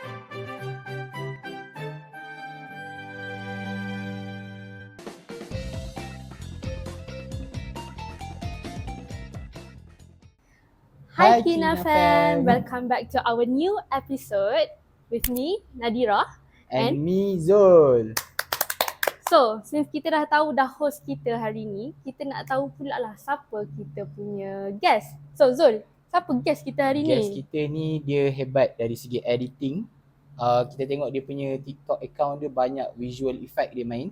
Hi Hi Kina Kina fam, fam. welcome back to our new episode with me Nadira. And me Zul. So, since kita dah tahu dah host kita hari ni, kita nak tahu pula lah siapa kita punya guest. So Zul, siapa guest kita hari Guest ni? kita ni dia hebat dari segi editing. Kita tengok dia punya TikTok account dia banyak visual effect dia main.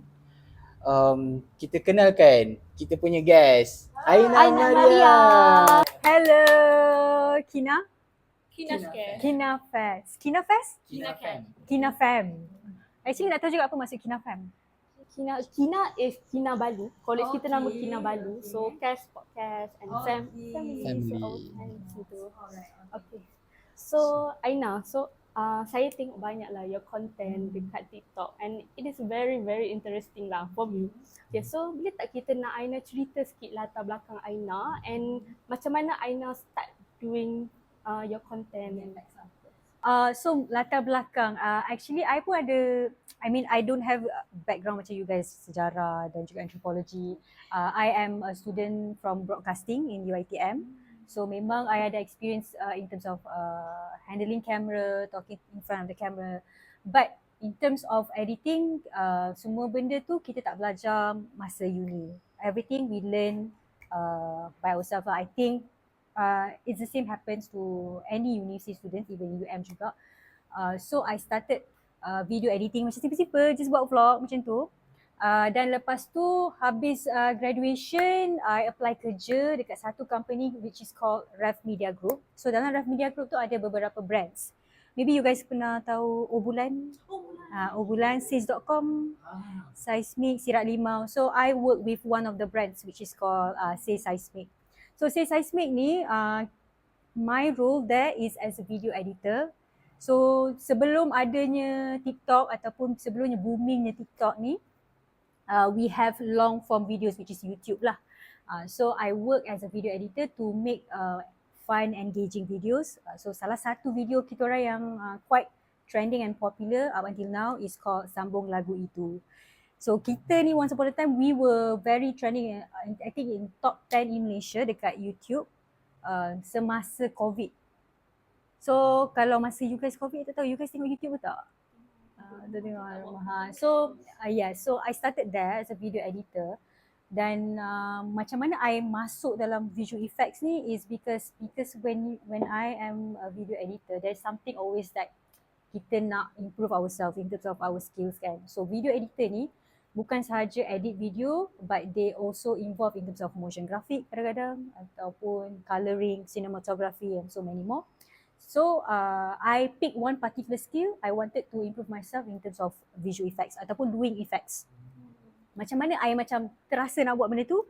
Kita kenalkan kita punya guest, Aina Maria. Hello, Kina. Kina Scare. Kina Fest. Kina Fest? Kina fam. Kina Fam. Actually nak tahu juga apa maksud Kina Fam. Kina is Kinabalu. College kita nama Kinabalu. So cast podcast and family. So our friends gitu. Okay. So Aina, saya tengok banyak lah your content dekat TikTok and it is very very interesting lah for me. Okay, so boleh tak kita nak Aina cerita sikit latar belakang Aina and macam mana Aina start doing your content and So latar belakang, actually I pun ada, I don't have background macam you guys, sejarah dan juga anthropology. I am a student from broadcasting in UiTM. So memang I ada experience in terms of handling camera, talking in front of the camera. But in terms of editing, semua benda tu kita tak belajar masa uni. Everything we learn by ourselves. I think it's the same happens to any university student, even UM juga. So I started video editing macam simple-simple, just buat vlog macam tu. Dan lepas tu habis graduation, I apply kerja dekat satu company which is called Rev Media Group. So dalam Rev Media Group tu ada beberapa brands. Maybe you guys pernah tahu Obulan? Obulan, Says.com, Seismic, Sirat Limau. So I work with one of the brands which is called Say Seismic. So Say Seismic ni, my role there is as a video editor. So sebelum adanya TikTok ataupun sebelumnya boomingnya TikTok ni, we have long form videos which is YouTube lah. So I work as a video editor to make fun engaging videos. So salah satu video kita orang yang quite trending and popular up until now is called Sambung Lagu Itu. So kita ni once upon a time we were very trending, I think in top 10 in Malaysia dekat YouTube semasa COVID. So kalau masa you guys COVID, tak tahu you guys tengok YouTube ke tak? Tak tengok. So so I started there as a video editor. Dan macam mana I masuk dalam visual effects ni is because when I am a video editor, there's something always that kita nak improve ourselves in terms of our skills kan. So video editor ni bukan sahaja edit video, but they also involve in terms of motion graphic kadang-kadang ataupun colouring, cinematography and so many more. So I pick one particular skill. I wanted to improve myself in terms of visual effects ataupun doing effects. Macam mana I macam terasa nak buat benda tu,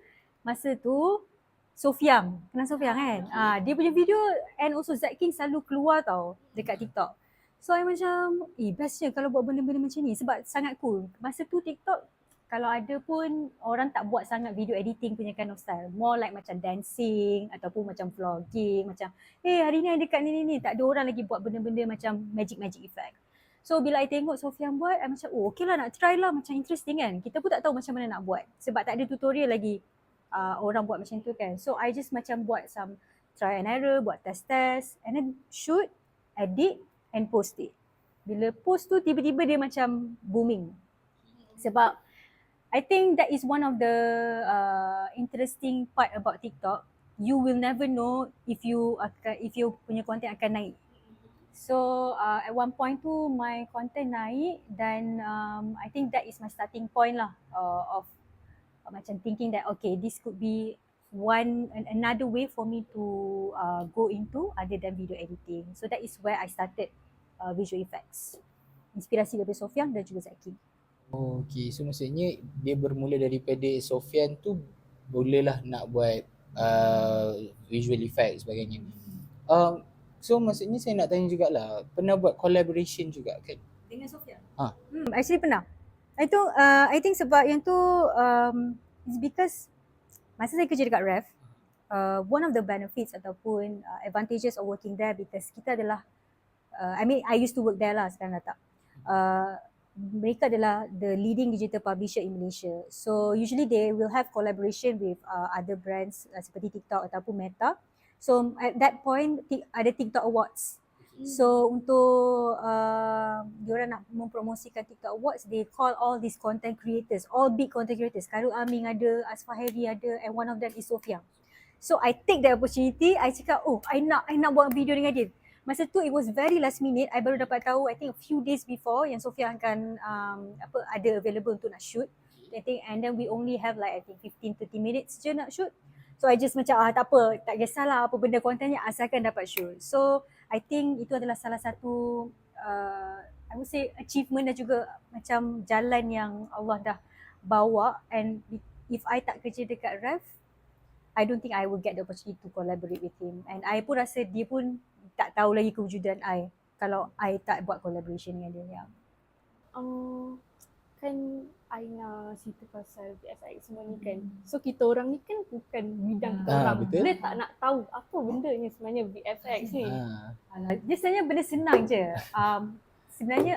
masa tu Sofiam, kenal Sofiam kan? Dia punya video and also Zack King selalu keluar tau dekat TikTok. So I macam, bestnya kalau buat benda-benda macam ni sebab sangat cool. Masa tu TikTok kalau ada pun orang tak buat sangat video editing punya kind of style. More like macam dancing ataupun macam vlogging, macam hari ni ada dekat ni. Tak ada orang lagi buat benda-benda macam magic effect. So bila I tengok Sofian buat, I macam okay lah, nak try lah, macam interesting kan. Kita pun tak tahu macam mana nak buat sebab tak ada tutorial lagi orang buat macam tu kan. So I just macam buat some try and error, buat test and then shoot, edit and post it. Bila post tu tiba-tiba dia macam booming. Sebab I think that is one of the interesting part about TikTok. You will never know if you punya content akan naik. So at one point tu my content naik dan I think that is my starting point lah of macam thinking that okay, this could be another way for me to go into other than video editing. So that is where I started visual effects. Inspirasi daripada Sofian dan juga Zack King. Oh, okay. So maksudnya dia bermula daripada Sofian tu bolehlah nak buat visual effect sebagainya. So maksudnya saya nak tanya jugalah, pernah buat collaboration juga kan? Dengan Sofian? Actually pernah. Itu I think sebab yang tu is because masa saya kerja dekat Rev, one of the benefits ataupun advantages of working there because kita adalah I mean I used to work there lah, sekarang dah tak. Mereka adalah the leading digital publisher in Malaysia. So usually they will have collaboration with other brands seperti TikTok ataupun Meta. So at that point ada TikTok Awards. So untuk diorang nak mempromosikan TikTok Awards, they call all these content creators, all big content creators. Karul Aming ada, Asfah Heri ada, and one of them is Sofia. So I take the opportunity, I cakap, oh I nak buat video dengan dia. Masa tu it was very last minute, I baru dapat tahu I think a few days before yang Sofia akan ada available untuk nak shoot. I think, and then we only have like I think 15-30 minutes je nak shoot. So I just macam tak apa, tak kisahlah apa benda kontennya asalkan dapat shoot. So I think itu adalah salah satu I would say achievement dan juga macam jalan yang Allah dah bawa, and if I tak kerja dekat Ref, I don't think I will get the opportunity to collaborate with him. And I pun rasa dia pun tak tahu lagi kewujudan I kalau I tak buat collaboration dengan dia. Ya. Kan Aina cerita pasal VFX semua ni kan. So kita orang ni kan bukan bidang kita orang. betul. Dia tak nak tahu apa benda ni sebenarnya VFX ni. Dia sebenarnya benda senang je. Sebenarnya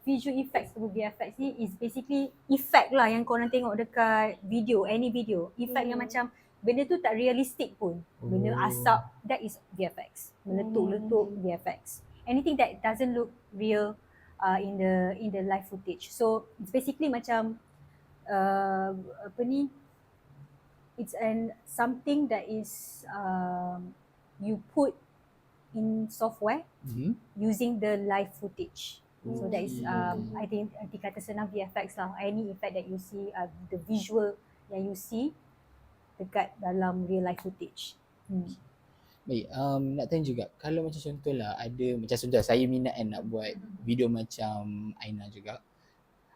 visual effects atau VFX ni is basically effect lah yang korang tengok dekat video, any video. Effect yang macam benda tu tak realistic pun. Benda asap, that is VFX. Meletup-letup VFX. Anything that doesn't look real in the live footage. So it's basically macam it's something that is you put in software using the live footage. So that is I think dikata senang VFX lah. Any effect that you see, the visual yang you see dekat dalam real life footage. Baik, nak tanya juga, kalau macam contohlah ada macam contoh saya minat kan nak buat video macam Aina juga.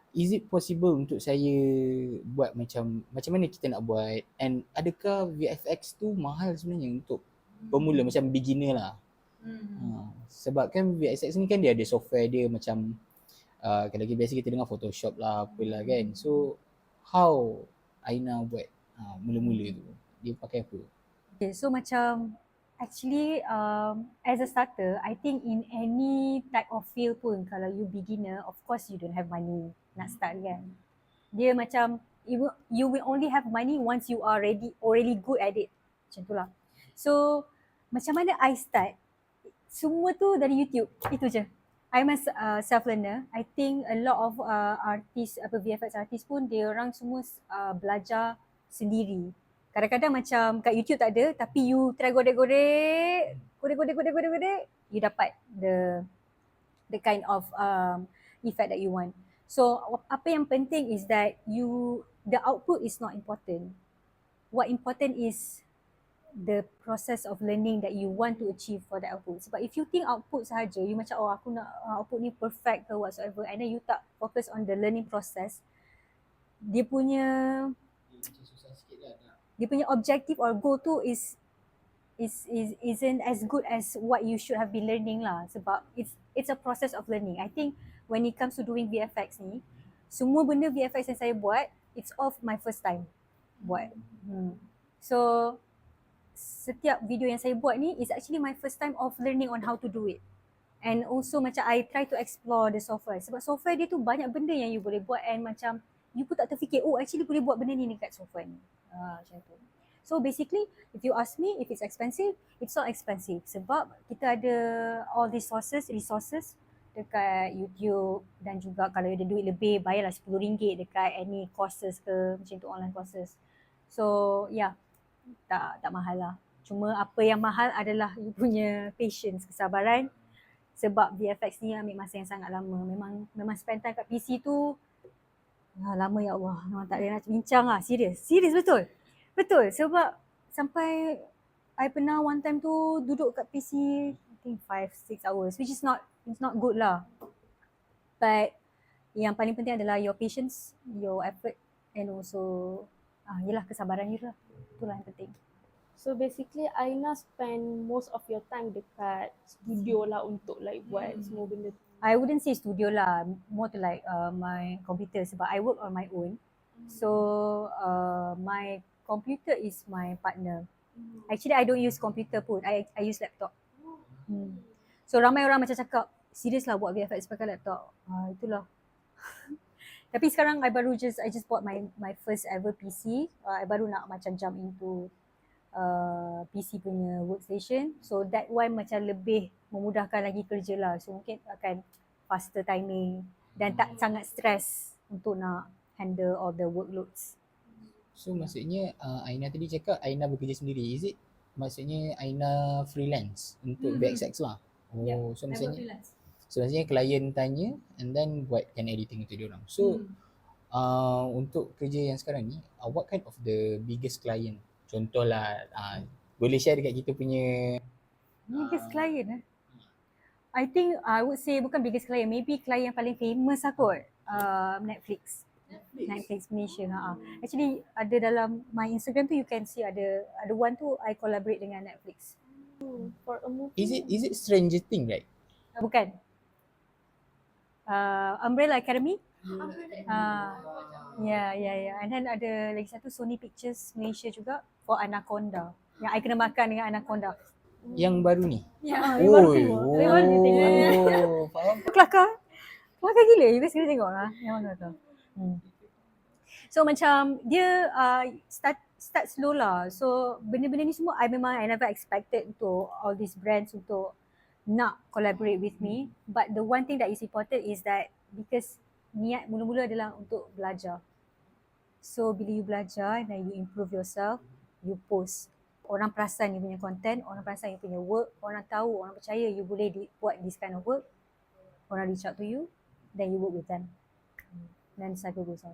Is it possible untuk saya buat macam mana kita nak buat, and adakah VFX tu mahal sebenarnya untuk pemula macam beginner lah? Sebab kan VFX ni kan dia ada software dia macam kalau biasa kita dengar Photoshop lah apalah kan. So how Aina buat mula-mula tu? Dia pakai apa? Okay, so macam actually as a starter, I think in any type of field pun kalau you beginner, of course you don't have money nak start kan. Dia macam you will only have money once you are already good at it. Macam tu lah. So macam mana I start? Semua tu dari YouTube. Itu je. I'm a self-learner. I think a lot of VFX artist pun dia orang semua belajar sendiri. Kadang-kadang macam kat YouTube tak ada, tapi you try godek, you dapat the kind of effect that you want. So apa yang penting is that the output is not important. What important is the process of learning that you want to achieve for the output. Sebab if you think output sahaja, you macam aku nak output ni perfect ke whatsoever, and then you tak focus on the learning process, dia punya objective or goal tu isn't as good as what you should have been learning lah. Sebab it's a process of learning. I think when it comes to doing VFX ni, semua benda VFX yang saya buat, it's all my first time buat. So setiap video yang saya buat ni is actually my first time of learning on how to do it. And also macam I try to explore the software. Sebab software dia tu banyak benda yang you boleh buat, and macam you pun tak terfikir, oh actually boleh buat benda ni dekat software ni. Macam tu. So basically, if you ask me if it's expensive, it's not expensive. Sebab kita ada all these resources dekat YouTube, dan juga kalau ada duit lebih, bayarlah RM10 dekat any courses ke, macam tu, online courses. So yeah, tak mahal lah. Cuma apa yang mahal adalah you punya patience, kesabaran. Sebab VFX ni ambil masa yang sangat lama. Memang spend time kat PC tu lama, ya Allah. Memang tak ada nak bincang lah. Serius betul. Betul, sebab sampai I pernah one time tu duduk kat PC I think 5-6 hours, which is not good lah. But yang paling penting adalah your patience, your effort, and also yelah kesabaran you lah. Itulah yang penting. So basically Aina spend most of your time dekat studio lah untuk like buat semua benda. I wouldn't say studio lah, more to like my computer, sebab I work on my own. So my computer is my partner. Actually I don't use computer pun, I use laptop. So ramai orang macam cakap, serius lah buat VFX pakai laptop. Itulah. Tapi sekarang I just bought my first ever PC. I baru nak macam jump into PC punya workstation. So that one macam lebih memudahkan lagi kerja lah. So mungkin akan faster timing dan tak sangat stress untuk nak handle all the workloads. So maksudnya Aina tadi cakap Aina bekerja sendiri. Is it maksudnya Aina freelance untuk VXX lah? Oh, so maksudnya klien tanya and then buatkan editing untuk diorang. So untuk kerja yang sekarang ni, what kind of the biggest client? Contohlah, boleh share dekat kita punya Biggest client I think I would say bukan biggest client, maybe client yang paling famous lah kot. Netflix Malaysia. Actually ada dalam my Instagram tu you can see ada one tu I collaborate dengan Netflix. For a movie. Is it Stranger Things, right? Bukan. Umbrella Academy. Ya. And then ada lagi satu Sony Pictures Malaysia juga for Anaconda. Yang I kena makan dengan Anaconda. Yang baru ni? Yang baru keluar. Yang baru dia tengok. Faham? Kelakar gila. You guys kena tengok lah. Yang mana tu. So macam dia start slow lah. So benda-benda ni semua I never expected untuk all these brands untuk nak collaborate with me. But the one thing that is important is that because niat mula-mula adalah untuk belajar. So bila you belajar and then you improve yourself, you post. Orang perasan you punya content, orang perasan you punya work, orang tahu, orang percaya you boleh buat this kind of work. Orang reach out to you, then you work with them. Then cycle goes on.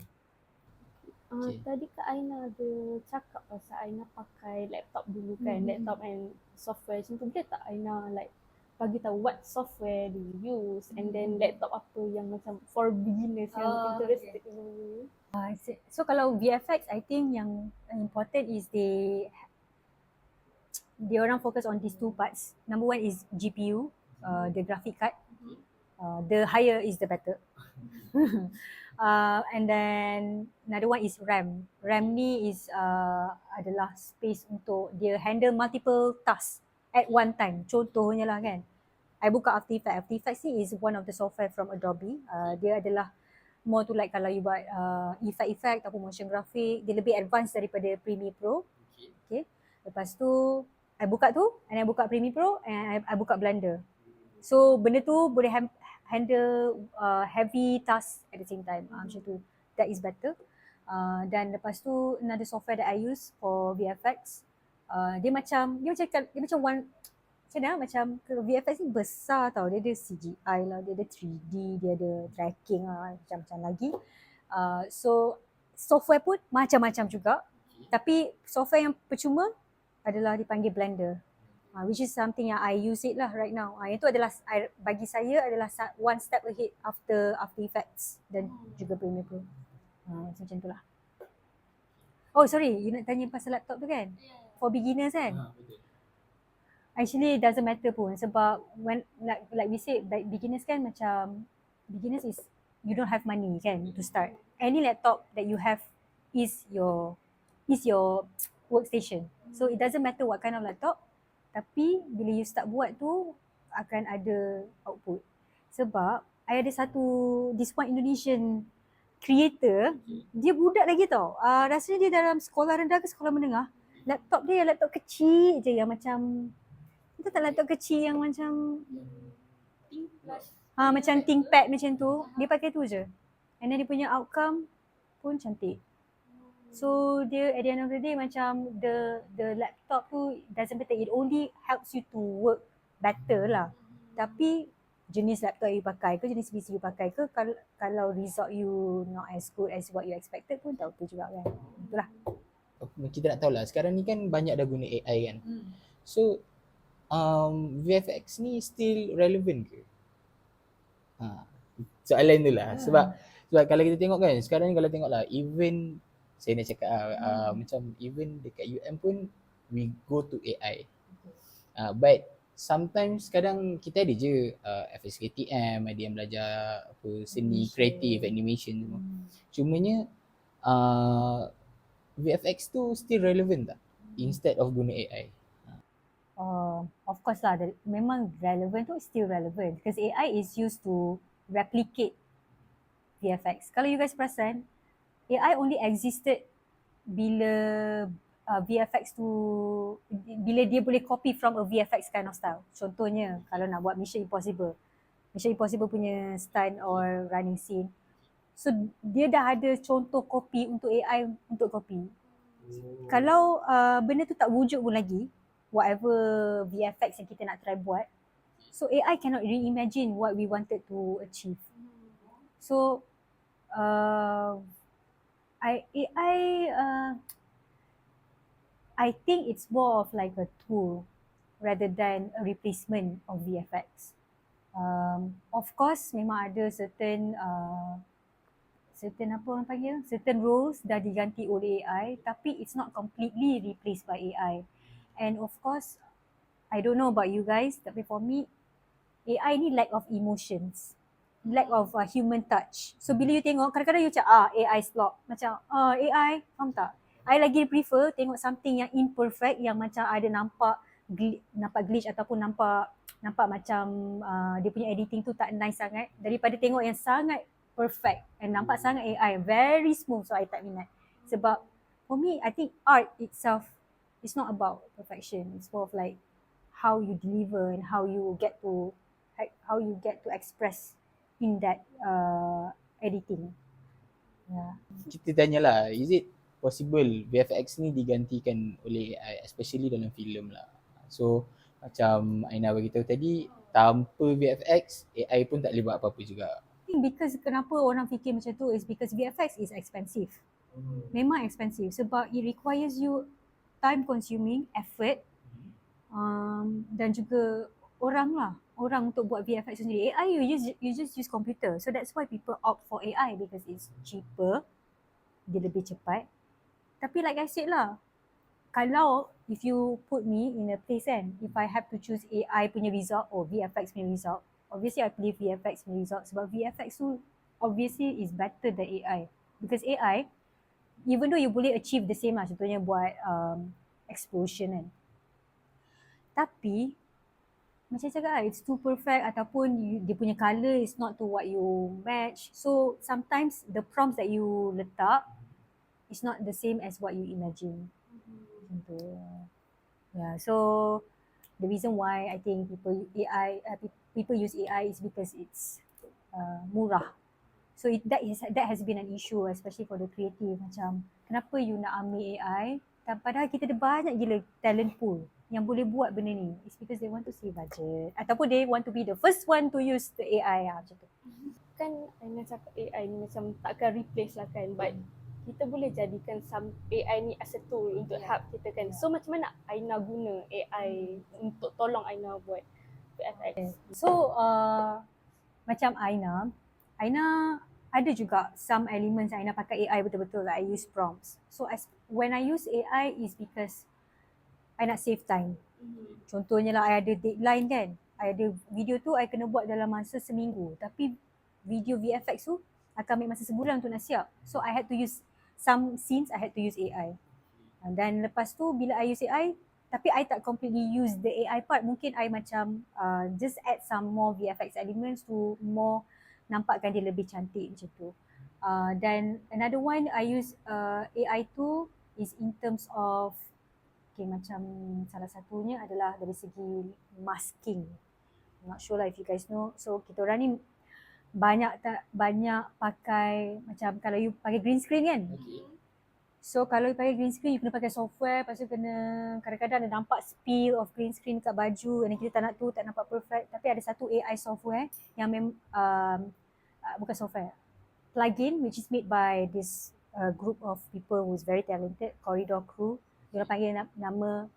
Tadi Kak Aina ada cakap pasal Aina pakai laptop dulu kan, laptop and software. Macam tu boleh tak Aina like bagi tahu what software do you use and then laptop apa yang macam for beginners yang interested in. So kalau VFX, I think yang important is dia orang focus on these two parts. Number one is GPU, the graphic card. The higher is the better. And then another one is RAM. RAM ni is adalah space untuk dia handle multiple tasks at one time. Contohnya lah kan, I buka After Effects. After Effects ni is one of the software from Adobe. Dia adalah more to like kalau you buat effect ataupun motion graphic, dia lebih advanced daripada Premiere Pro. Okay. Lepas tu I buka tu and I buka Premiere Pro and I buka Blender. So benda tu boleh handle heavy task at the same time. Macam tu. That is better. Dan lepas tu another software that I use for VFX, dia macam one macam VFX ni besar tau. Dia ada CGI lah, dia ada 3D, dia ada tracking lah, macam-macam lagi. So software pun macam-macam juga. Tapi software yang percuma adalah dipanggil Blender. Which is something yang I use it lah right now. Yang tu adalah bagi saya adalah one step ahead after Effects dan juga Premiere Pro. Macam tu lah. Oh sorry, you nak tanya pasal laptop tu kan? For beginners kan? Actually it doesn't matter pun sebab when like we said, like beginners kan macam beginners is you don't have money kan to start. Any laptop that you have is your workstation. So it doesn't matter what kind of laptop. Tapi bila you start buat tu akan ada output. Sebab I ada this one Indonesian creator, dia budak lagi tau. Rasanya dia dalam sekolah rendah ke sekolah menengah. Laptop dia laptop kecil je yang macam, kita tak laptop kecil yang macam macam ThinkPad macam tu. Dia pakai tu je. And then dia punya outcome pun cantik. So dia at the end of the day macam the laptop tu doesn't matter, it only helps you to work better lah. Tapi jenis laptop you pakai ke, jenis PC you pakai ke, kalau result you not as good as what you expected pun tak apa juga kan. Itulah. Kita nak tahu lah, sekarang ni kan banyak dah guna AI kan. So VFX ni still relevant ke? Soalan tu lah. Sebab kalau kita tengok kan, sekarang ni kalau tengok lah, even saya nak cakap macam even dekat UM pun we go to AI. But sometimes kadang kita ada je FSKTM, ada yang belajar apa seni kreatif, animation semua. Cumanya VFX tu still relevant tak instead of guna AI? of course lah, memang relevant tu still relevant because AI is used to replicate VFX. Kalau you guys perasan, AI only existed bila VFX tu, bila dia boleh copy from a VFX kind of style. Contohnya kalau nak buat Mission Impossible punya stunt or running scene, so dia dah ada contoh copy untuk AI untuk copy. Kalau benda tu tak wujud pun lagi, whatever VFX yang kita nak try buat, so AI cannot reimagine what we wanted to achieve. So I think it's more of like a tool rather than a replacement of VFX. Of course memang ada certain apa orang panggil, certain roles dah diganti oleh AI, tapi it's not completely replaced by AI. And of course, I don't know about you guys, tapi for me, AI ni lack of emotions, lack of human touch. So bila you tengok, kadang-kadang you macam AI slot, macam AI, faham tak? I lagi prefer tengok something yang imperfect, yang macam ada nampak glitch ataupun nampak macam dia punya editing tu tak nice sangat, daripada tengok yang sangat perfect and nampak sangat AI, very smooth. So I tak minat. Sebab for me, I think art itself is not about perfection. It's more of like how you deliver and how you get to express in that editing. Yeah. Kita tanyalah, is it possible VFX ni digantikan oleh AI, especially dalam filem lah. So macam Aina bagi tahu tadi, tanpa VFX, AI pun tak boleh buat apa-apa juga. I think because kenapa orang fikir macam tu is because VFX is expensive. Memang expensive sebab it requires you time consuming, effort, dan juga orang untuk buat VFX sendiri. AI you just use computer. So that's why people opt for AI because it's cheaper, dia lebih cepat. Tapi like I said lah, kalau if you put me in a place kan, if I have to choose AI punya result or VFX punya result, obviously I pilih VFX punya result sebab VFX tu obviously is better than AI. Because AI, even though you boleh achieve the same lah, contohnya buat explosion kan, tapi macam cakap lah, it's too perfect ataupun dia punya colour is not to what you match. So sometimes the prompts that you letak is not the same as what you imagine. Yeah, so the reason why I think people use AI is because it's murah. So that has been an issue, especially for the creative. Macam kenapa you nak ambil AI padahal kita ada banyak gila talent pool yang boleh buat benda ni. It's because they want to save budget ataupun they want to be the first one to use the AI macam tu. Kan Aina cakap AI ni macam takkan replace lah kan, but kita boleh jadikan AI ni as a tool untuk help kita kan. So macam mana Aina guna AI untuk tolong Aina buat VFX? So macam Aina ada juga some elements Aina pakai AI betul-betul, like I use prompts. So when I use AI is because I nak save time. Contohnya lah, I ada deadline kan, I ada video tu I kena buat dalam masa seminggu, tapi video VFX tu akan ambil masa sebulan untuk nak siap. So I had to use some scenes, I had to use AI. Dan lepas tu bila I use AI, tapi I tak completely use the AI part, mungkin I macam just add some more VFX elements to more nampakkan dia lebih cantik macam tu. Dan another one I use AI tu is in terms of macam salah satunya adalah dari segi masking. I'm not sure lah if you guys know. So kita orang ni banyak pakai, macam kalau you pakai green screen kan. So kalau you pakai green screen, you kena pakai software, lepas tu kena kadang-kadang ada nampak spill of green screen kat baju, dan kita tak nak tu, tak nampak perfect. Tapi ada satu AI software yang bukan software, plugin which is made by this group of people who is very talented, Corridor Crew. Dia panggil nama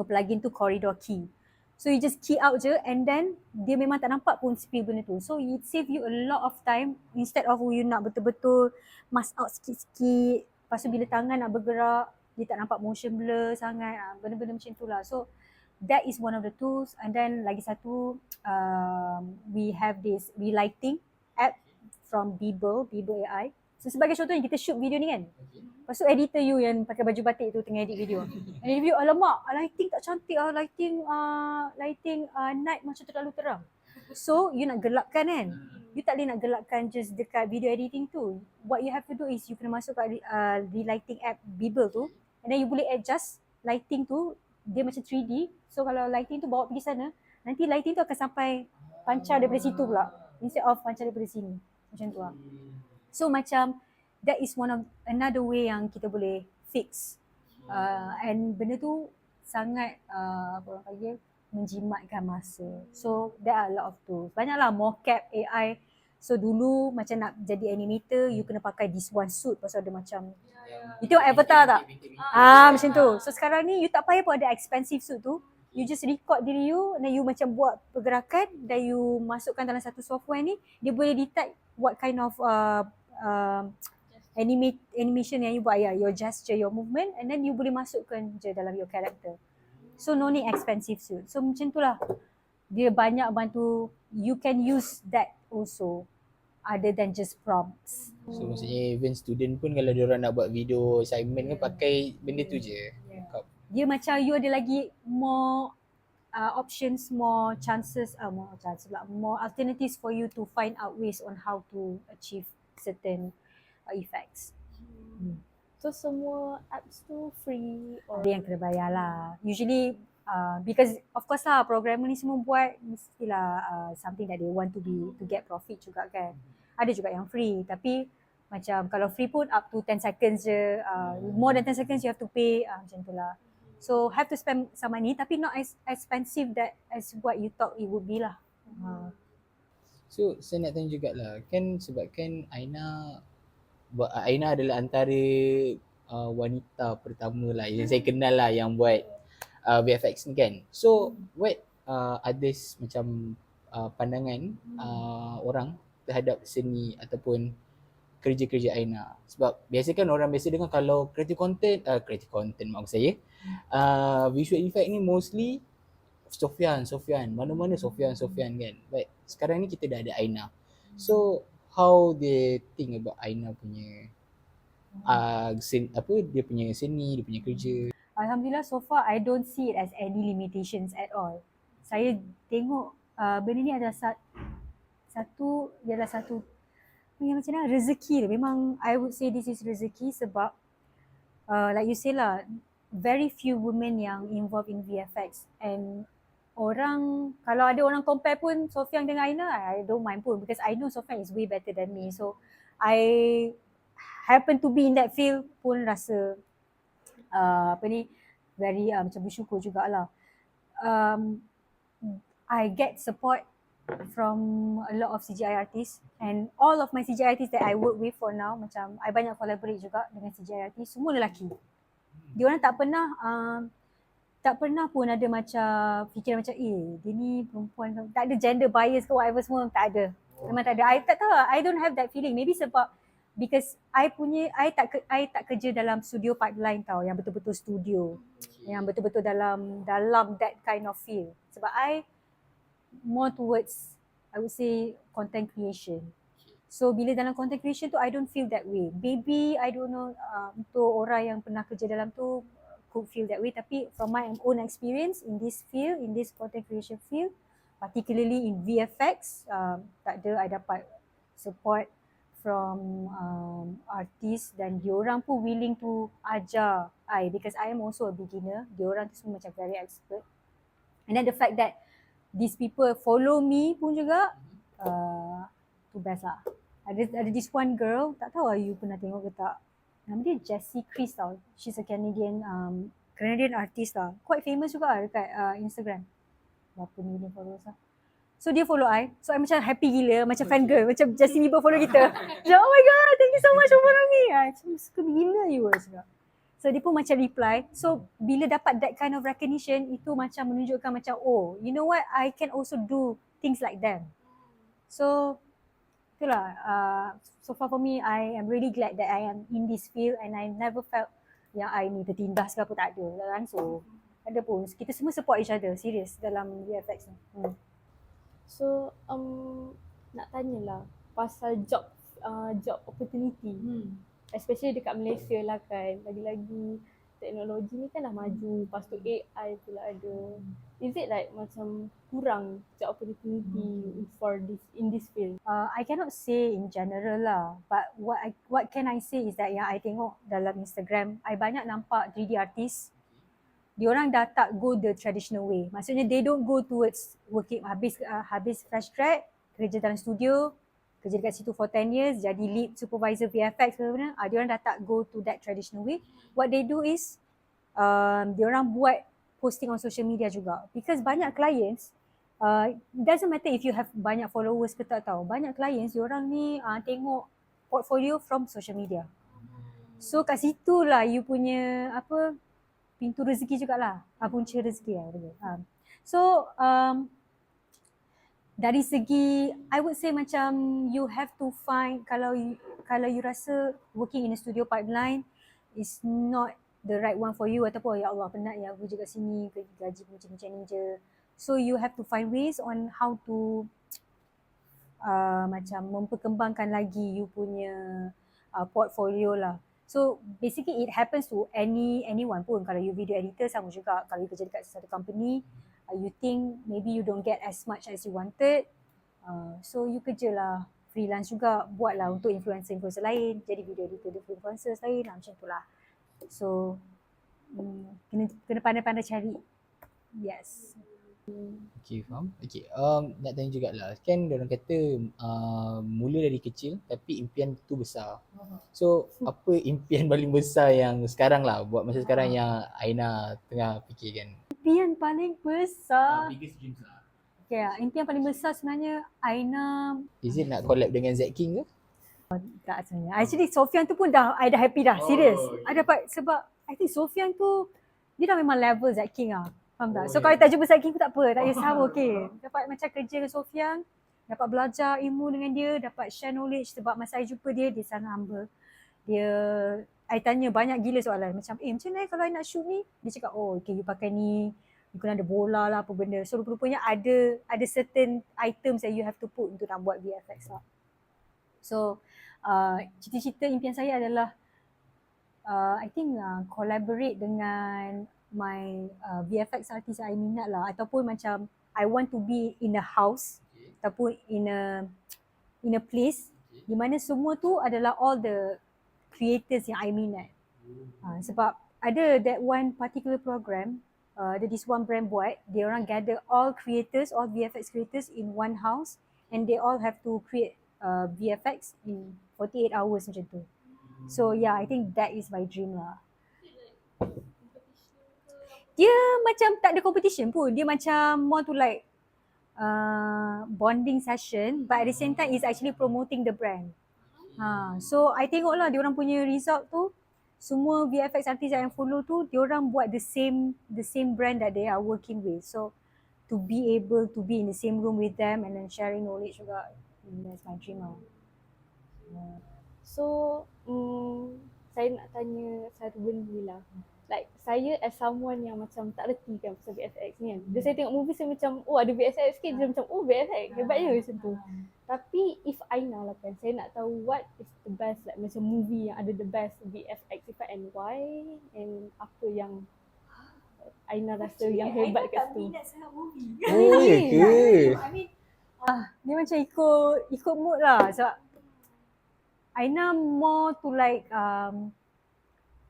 plugin tu Corridor Key. So you just key out je and then dia memang tak nampak pun spill benda tu. So it save you a lot of time instead of you nak betul-betul mask out sikit-sikit. Lepas tu bila tangan nak bergerak, dia tak nampak motion blur sangat. Benda-benda macam tu lah. So that is one of the tools. And then lagi satu, we have this relighting app from Beeble AI. So sebagai contohnya kita shoot video ni kan. Lepas tu editor you yang pakai baju batik tu tengah edit video. Edit video, alamak, lighting tak cantik ah, lighting night macam terlalu terang. So you nak gelapkan kan. You tak boleh nak gelapkan just dekat video editing tu. What you have to do is you kena masuk kat relighting app Beeble tu, and then you boleh adjust lighting tu, dia macam 3D. So kalau lighting tu bawa pergi sana, nanti lighting tu akan sampai pancar daripada situ pula instead of pancar daripada sini. Macam tu lah. So macam that is another way yang kita boleh fix. And benda tu sangat apa orang panggil, menjimatkan masa. So there are a lot of tools. Banyaklah mocap AI. So dulu macam nak jadi animator, you kena pakai this one suit pasal ada macam you tengok Avatar tak? Macam tu. So sekarang ni you tak payah pun ada expensive suit tu. You just record diri you dan you macam buat pergerakan dan you masukkan dalam satu software ni, dia boleh detect what kind of animation yang you buat, your gesture, your movement, and then you boleh masukkan je dalam your character. So no need expensive suit. So macam tu lah. Dia banyak bantu. You can use that also other than just prompts. So maksudnya even student pun kalau diorang nak buat video assignment kan pakai benda tu je. Dia macam you ada lagi more options, more alternatives for you to find out ways on how to achieve certain effects. So semua apps tu free or Ada yang kena bayar lah. Usually because of course lah programmer ni semua buat mestilah something that they want to get profit juga kan. Ada juga yang free, tapi macam kalau free pun up to 10 seconds je, more than 10 seconds you have to pay, macam tu lah. So have to spend some money tapi not as expensive that as what you thought it would be lah. So saya nak tanya jugalah, kan sebabkan Aina adalah antara wanita pertama lah yang saya kenal lah yang buat VFX ni kan. So what others macam pandangan orang terhadap seni ataupun kerja-kerja Aina? Sebab biasa kan orang biasa dengar kalau creative content maksud saya visual effect ni mostly Sofian, mana-mana Sofian kan. But sekarang ni kita dah ada Aina. So how they think about Aina punya dia punya seni, dia punya kerja? Alhamdulillah so far I don't see it as any limitations at all. Saya tengok benda ni adalah satu macam mana rezeki. Memang I would say this is rezeki sebab like you say lah, very few women yang involved in VFX, and kalau ada orang compare pun Sofian dengan Aina, I don't mind pun because I know Sofian is way better than me. So I happen to be in that field pun rasa very macam bersyukur jugalah. I get support from a lot of CGI artists, and all of my CGI artists that I work with for now, macam I banyak collaborate juga dengan CGI artists, semua lelaki. Diorang tak pernah pun ada macam fikiran macam dia ni perempuan, tak ada gender bias ke whatever, semua tak ada. Memang tak ada. I tak tahu, I don't have that feeling. Maybe sebab because I tak kerja dalam studio pipeline tau, yang betul-betul studio, yang betul-betul dalam that kind of feel. Sebab I more towards, I would say, content creation. So bila dalam content creation tu I don't feel that way. Maybe I don't know untuk orang yang pernah kerja dalam tu could feel that way, tapi from my own experience in this field, in this content creation field, particularly in VFX, tak ada I dapat support from artist dan diorang pun willing to ajar I because I am also a beginner. Diorang tu semua macam very expert, and then the fact that these people follow me pun juga tu best lah. Ada this one girl, tak tahu you pernah tengok ke tak, nama dia Jessie Chris tau. She's a Canadian artist lah, quite famous juga dekat Instagram, berapa million followers lah. So dia follow I, so I macam happy gila, macam fan girl, macam Justin Bieber follow kita. Macam oh my god, thank you so much for follow me. Macam suka gila you cakap. So dia pun macam reply. So bila dapat that kind of recognition, itu macam menunjukkan macam oh, you know what, I can also do things like them. So itulah, so far for me, I am really glad that I am in this field, and I never felt yang I ni tertindas ke apa, tak ada. Langsung ada pun, kita semua support each other, serious dalam VFX ni. So nak tanyalah pasal job job opportunity. Especially dekat Malaysia lah kan. Lagi-lagi teknologi ni kan dah maju. Lepas tu AI pula ada. Is it like macam kurang job opportunity for in this field? I cannot say in general lah, but what can I say is that yang I tengok dalam Instagram, I banyak nampak 3D artist. Diorang dah tak go the traditional way. Maksudnya they don't go towards working habis fresh grad, kerja dalam studio, kerja dekat situ for 10 years, jadi lead supervisor VFX benda-benda. Diorang dah tak go to that traditional way. What they do is diorang buat posting on social media juga. Because banyak clients, doesn't matter if you have banyak followers ke tak tahu. Banyak clients, diorang ni tengok portfolio from social media. So kat situ lah you punya pintu rezeki jugalah. Punca rezeki lah. So dari segi I would say macam you have to find, kalau you rasa working in a studio pipeline is not the right one for you, ataupun ya Allah penat ya aku kerja kat sini, gaji macam ni je. So you have to find ways on how to macam memperkembangkan lagi you punya portfolio lah. So basically it happens to anyone pun. Kalau you video editor sama juga. Kalau you kerja dekat satu company, you think maybe you don't get as much as you wanted, so you kerjalah freelance juga, buatlah untuk influencer lain, jadi video editor untuk influencers lain lah, macam tu lah. So kena pandai-pandai cari. Yes. Okay, faham. Okay, nak tanya jugalah. Kan diorang kata mula dari kecil tapi impian tu besar. So, apa impian paling besar yang sekarang lah, buat masa sekarang yang Aina tengah fikirkan? Impian paling besar. Biggest dreams lah. Okay, impian paling besar sebenarnya Aina. Is it nak collab dengan Z King ke? Tak sebenarnya. Actually Sofian tu pun I dah happy dah. Serius. I dapat, sebab I think Sofian tu dia dah memang level Zack King lah. Faham tak? So kalau tak jumpa Zack King pun tak apa. Tak kisah pun okay. Dapat macam kerja dengan Sofian. Dapat belajar ilmu dengan dia. Dapat share knowledge. Sebab masa I jumpa dia sangat humble. I tanya banyak gila soalan. Macam macam mana kalau I nak shoot ni? Dia cakap okay you pakai ni. You kena ada bola lah apa benda. So rupanya ada certain items that you have to put untuk nak buat VFX lah. So cita-cita impian saya adalah I think collaborate dengan my VFX artist I minat lah, ataupun macam I want to be in a house ataupun in a place di mana semua tu adalah all the creators yang I minat. Sebab ada that one particular program, ada this one brand buat, dia orang gather all creators, all VFX creators in one house and they all have to create VFX in 48 hours macam tu. So yeah, I think that is my dream lah. Dia macam tak ada competition pun. Dia macam more to like bonding session, but at the same time is actually promoting the brand. So I tengok lah diorang punya result tu, semua VFX artist yang follow tu, diorang buat the same brand that they are working with. So to be able to be in the same room with them and then sharing knowledge juga, that's my dream lah. So saya nak tanya satu benda lah. Like saya as someone yang macam tak reti kan pasal VFX ni kan. Bila saya tengok movie saya macam ada VFX sikit, dia macam VFX hebatnya macam tu. Tapi if Aina lah kan, saya nak tahu what is the best, like macam movie yang ada the best VFX effect and why, and apa yang Aina rasa yang hebat kat situ. Aina tak minat sangat movie. Oh ya ke? I mean dia macam ikut mood lah. So Aina more to like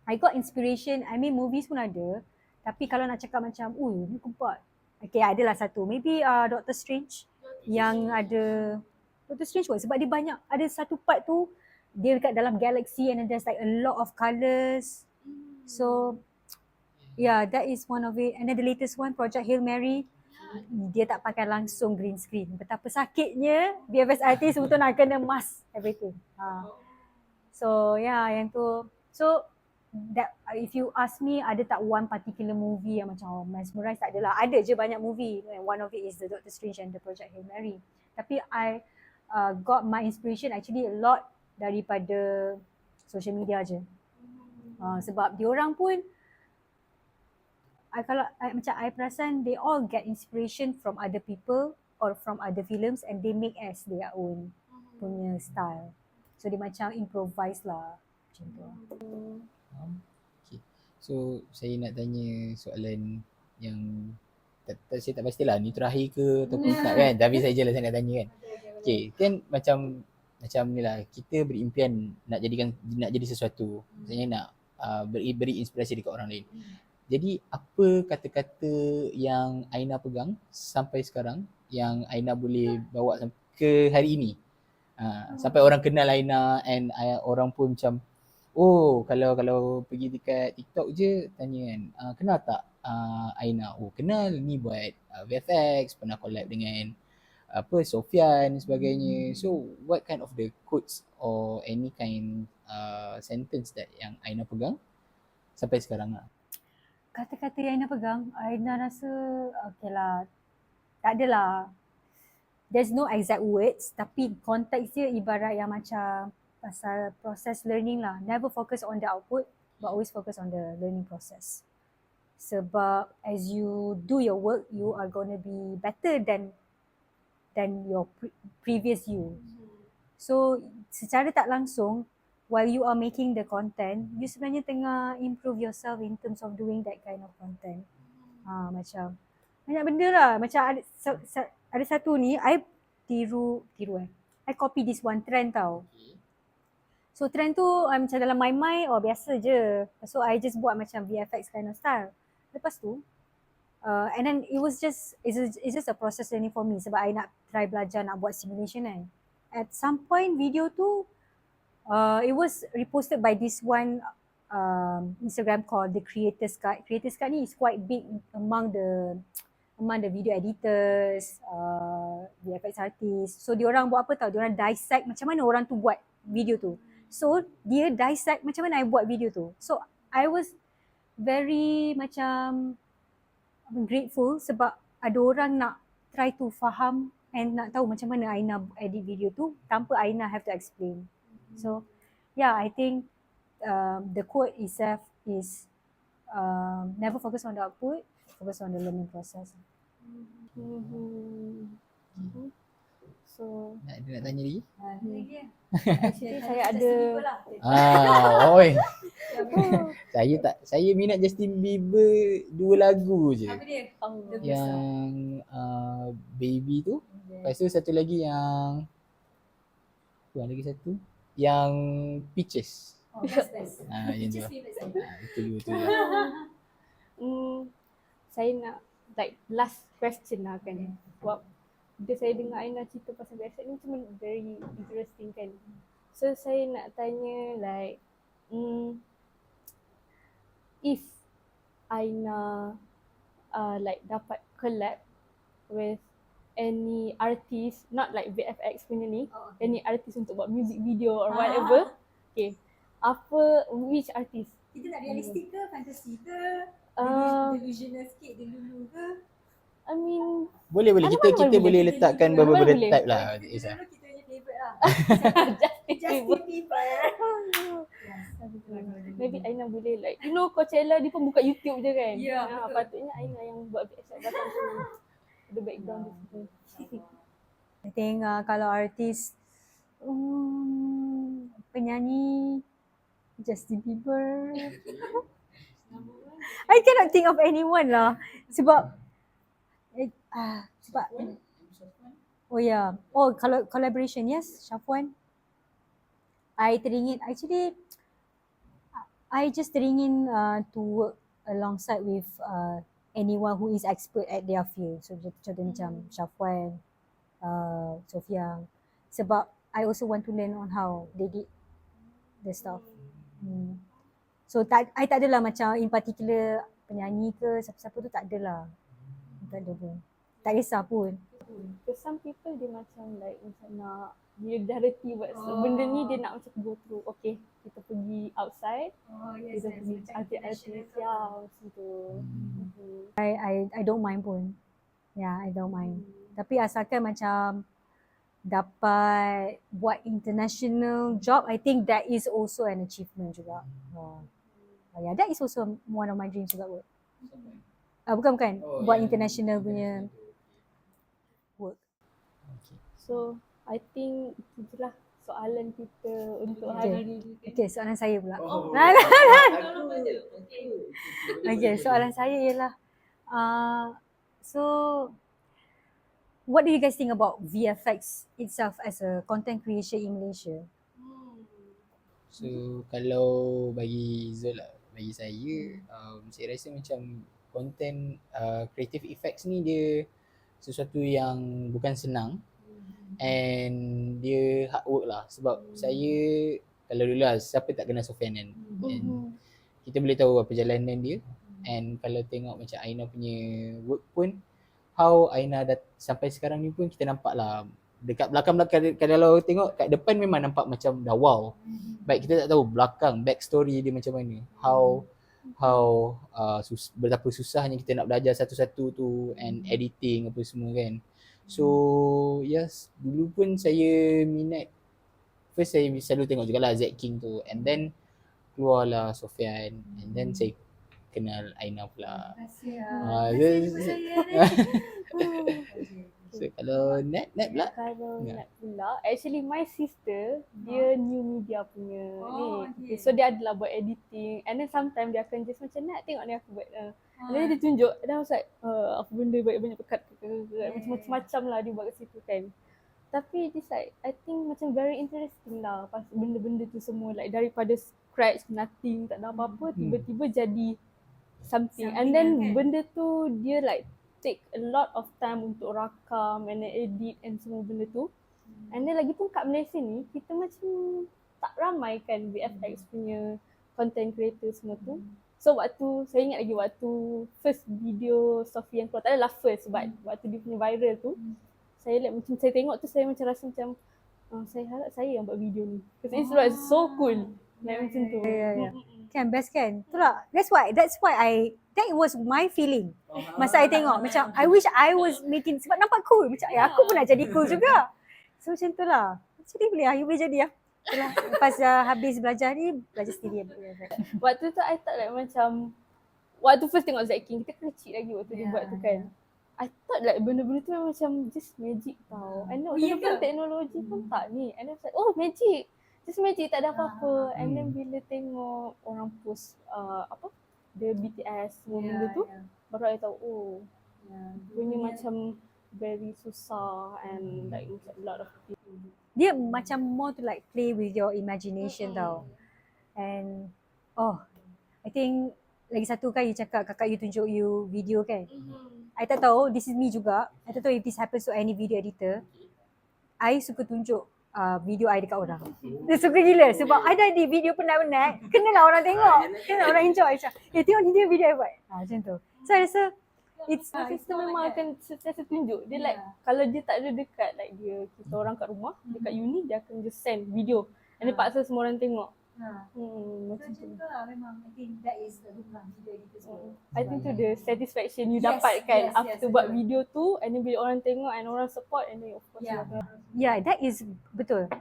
I got inspiration. I mean movies pun ada. Tapi kalau nak cakap macam ni kuat. Okay, adalah satu. Maybe Doctor Strange. Yang ada Doctor Strange pun sebab dia banyak. Ada satu part tu dia dekat dalam galaxy and then there's like a lot of colours. So yeah, that is one of it. And then the latest one, Project Hail Mary. Dia tak pakai langsung green screen. Betapa sakitnya VFX artist betul nak kena mask everything. So yeah, yang tu. So that if you ask me ada tak one particular movie yang macam mesmerize, tak adalah. Ada je banyak movie. And one of it is the Doctor Strange and the Project Hail Mary. Tapi I got my inspiration actually a lot daripada social media je. Sebab diorang pun macam I perasan they all get inspiration from other people or from other films and they make as their own punya style. So dia macam improvise lah macam tu. Okay. So saya nak tanya soalan yang saya tak pastilah ni terakhir ke ataupun tak kan, tapi saya je lah saya nak tanya kan. Okay, kan macam ni lah, kita berimpian nak jadi sesuatu, maksudnya nak beri inspirasi dekat orang lain. Jadi apa kata-kata yang Aina pegang sampai sekarang yang Aina boleh bawa ke hari ini? Sampai orang kenal Aina and orang pun macam, oh kalau pergi dekat TikTok je tanya kan, kenal tak Aina? Oh kenal, ni buat VFX, pernah collab dengan Sofian dan sebagainya. So what kind of the quotes or any kind sentence that yang Aina pegang sampai sekarang lah? Kata-kata yang Aina pegang, Aina rasa okay lah, tak adalah, there's no exact words, tapi konteks dia ibarat yang macam pasal process learning lah. Never focus on the output, but always focus on the learning process. Sebab as you do your work, you are gonna be better than your previous you. So secara tak langsung, while you are making the content, you sebenarnya tengah improve yourself in terms of doing that kind of content. Macam banyak benda lah. Macam ada satu ni, I I copy this one trend tau. So trend tu macam dalam my mind, biasa je. So I just buat macam VFX kind of style. Lepas tu, and then it's just a process learning for me sebab I nak try belajar nak buat simulation kan. At some point video tu, it was reposted by this one Instagram called the Creators Guide. Creators Guide ni is quite big among the video editors, VFX artists. So diorang buat apa tau, diorang dissect macam mana orang tu buat video tu. So dia dissect macam mana I buat video tu. So I was very macam grateful sebab ada orang nak try to faham and nak tahu macam mana Aina edit video tu tanpa Aina have to explain. So yeah, I think the quote itself is never focus on the output, focus on the learning process. So Nak tanya lagi? saya ada Oi. Saya minat Justin Bieber 2 lagu je. Apa dia? Yang Baby tu. Lepas tu satu lagi yang lagi satu yang Peaches. Best. Yang tu. Itu. Saya nak like last question lah kan. Sebab bila saya dengar Aina cerita pasal VFX ni cuma very interesting kan. So saya nak tanya like if Aina like dapat collab with any artist, not like VFX punya ni, any artist untuk buat music video or whatever. Okay. Which artist? Kita tak realistik ke, fantasi ke, delusional sikit, delulu ke? I mean, boleh kita boleh letakkan beberapa type lah. Kita dulu kita punya favourite lah. Justin Bieber. Maybe Aina boleh like, Coachella dia pun buka YouTube je kan. Ya, betul. Patutnya Aina yang buat VFX datang tu. Ada background di situ. I think kalau artis, penyanyi Justin Bieber. I cannot think of anyone lah. Sebab kalau collaboration, yes, Syafwan. I just teringin to work alongside with anyone who is expert at their field. So contoh macam Syafwan, Sofia. Sebab I also want to learn on how they did the stuff. So I tak adalah macam in particular penyanyi ke siapa-siapa tu, tak adalah. Tak ada pun. Tak kisah pun. Because some people dia macam like macam nak, dia dah reti buat benda ni, dia nak macam go through. Okay, kita pergi outside. Kita pergi artis-artis macam tu. I don't mind pun. Yeah, I don't mind. Tapi asalkan macam dapat buat international job, I think that is also an achievement juga. Yeah, that is also one of my dreams juga. Bukan. Buat international punya work. So, I think itu je lah soalan soalan kita untuk Okay. hari ni. Okay, soalan saya pula. Oh. Okay, soalan saya ialah so what do you guys think about VFX itself as a content creation in Malaysia? So kalau bagi Zul lah, bagi saya rasa macam content creative effects ni dia sesuatu yang bukan senang and dia hard work lah. Sebab saya kalau dulu lah, siapa tak kenal Sofian kan, and kita boleh tahu apa perjalanan dia. And kalau tengok macam Aina punya work pun, how Aina dah sampai sekarang ni pun kita nampak lah dekat belakang-belakang, kalau tengok kat depan memang nampak macam dah wow. Baik kita tak tahu belakang backstory dia macam mana, how betapa susahnya kita nak belajar satu-satu tu, and editing apa semua kan. So yes, dulu pun saya minat, first saya selalu tengok jugalah Zack King tu, and then keluarlah Sofian, and then saya kenal Aina pula. So kalau Nat pula? Kalau Ya. nak pula, actually my sister dia new media punya ni. Okay, so dia adalah buat editing, and then sometimes dia akan just macam nak tengok ni aku buat. And then dia tunjuk, and then I was like apa benda banyak-banyak pekat macam-macam lah dia buat kat situ kan. Tapi this like I think macam very interesting lah pas benda-benda tu semua, like daripada scratch nothing, tak ada apa-apa, tiba-tiba jadi something. And then benda tu dia like take a lot of time untuk rakam and then edit and semua benda tu. And then lagipun kat Malaysia ni kita macam tak ramai kan VFX punya content creator semua tu. So waktu saya ingat lagi waktu first video Sophie yang keluar, tak adalah first but waktu dia punya viral tu, saya like macam saya tengok tu saya macam rasa macam saya harap saya yang buat video ni. Because it's like so cool. Like macam tu. Yeah. Kan best kan? Itulah. That's why that was my feeling. Masa I tengok macam I wish I was making, sebab nampak cool. Macam aku pun nak jadi cool juga. So macam tu lah. Jadi boleh lah, you boleh jadi lah. Itulah. Lepas habis belajar ni, belajar sendiri. Waktu tu I thought like macam waktu first tengok Zack King, kita kecil lagi waktu dia buat tu kan. I thought like benda-benda tu macam just magic tau. I know dulu pun teknologi pun tak ni. And I was like, oh magic. Just magic, tak ada apa-apa. And then bila tengok orang post the BTS semua benda tu, baru I tahu punya macam very susah and like a lot of people. Dia macam more to like play with your imagination tau. And I think lagi satu kan you cakap kakak you tunjuk you video kan. I tak tahu, this is me juga. I tak tahu if this happens to any video editor. I suka tunjuk video I dekat orang. Dia suka gila sebab I dah di video penat-penat, kenalah orang tengok. Kenalah orang enjoy macam, tengok ni dia video I buat. Macam tu. So I rasa Kita memang akan sentiasa tunjuk. Dia like kalau dia tak ada dekat like kita orang kat rumah, dekat uni dia akan just send video. And dia paksa semua orang tengok. Macam tu lah memang. I think that is the good video editor semua. I think tu the satisfaction you dapatkan after buat video tu, and then bila orang tengok and orang support, and then of course Yeah, that is betul.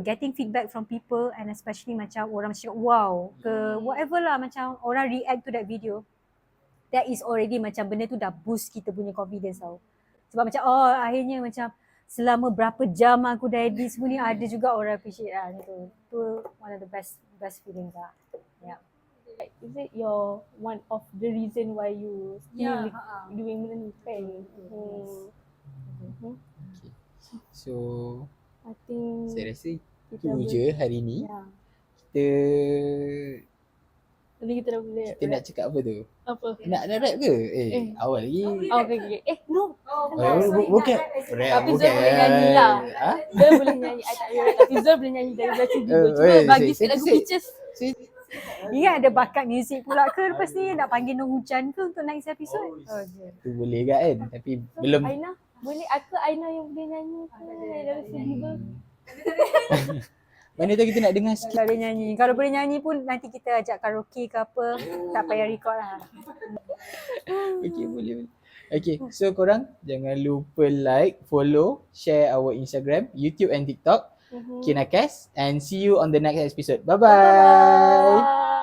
Getting feedback from people, and especially macam orang cakap wow ke whatever lah, macam orang react to that video. That is already macam benda tu dah boost kita punya confidence tau. Sebab macam akhirnya macam selama berapa jam aku dah edit semua ni, ada juga orang appreciate lah. Tu one of the best feelings lah. Yeah. Is it your one of the reason why you still doing benda ni kan? So I think saya rasa kita tu je hari ni. Kita Nanti kita dah boleh nak cakap apa tu? apa? Nak rap ke? Awal lagi. Okay. No. Bukan. Tapi Zul boleh nyanyi lah. Zul boleh nyanyi. I tak boleh. Tapi Zul boleh nyanyi dari belakang video. Cuba bagi sikit lagu Peaches. Ingat ada bakat muzik pula ke lepas ni, nak panggil Nur Hujan ke untuk next episode? Tu boleh kan? Tapi belum. Aina, boleh aku Aina yang boleh nyanyi ke dari Sidiba? Mana tahu kita nak dengar sikit. Kalau boleh nyanyi. Kalau boleh nyanyi pun nanti kita ajak karaoke ke apa. Tak payah record lah. Okay, boleh. Okay, so korang jangan lupa like, follow, share our Instagram, YouTube and TikTok, KinaCast, and see you on the next episode. Bye-bye. Bye.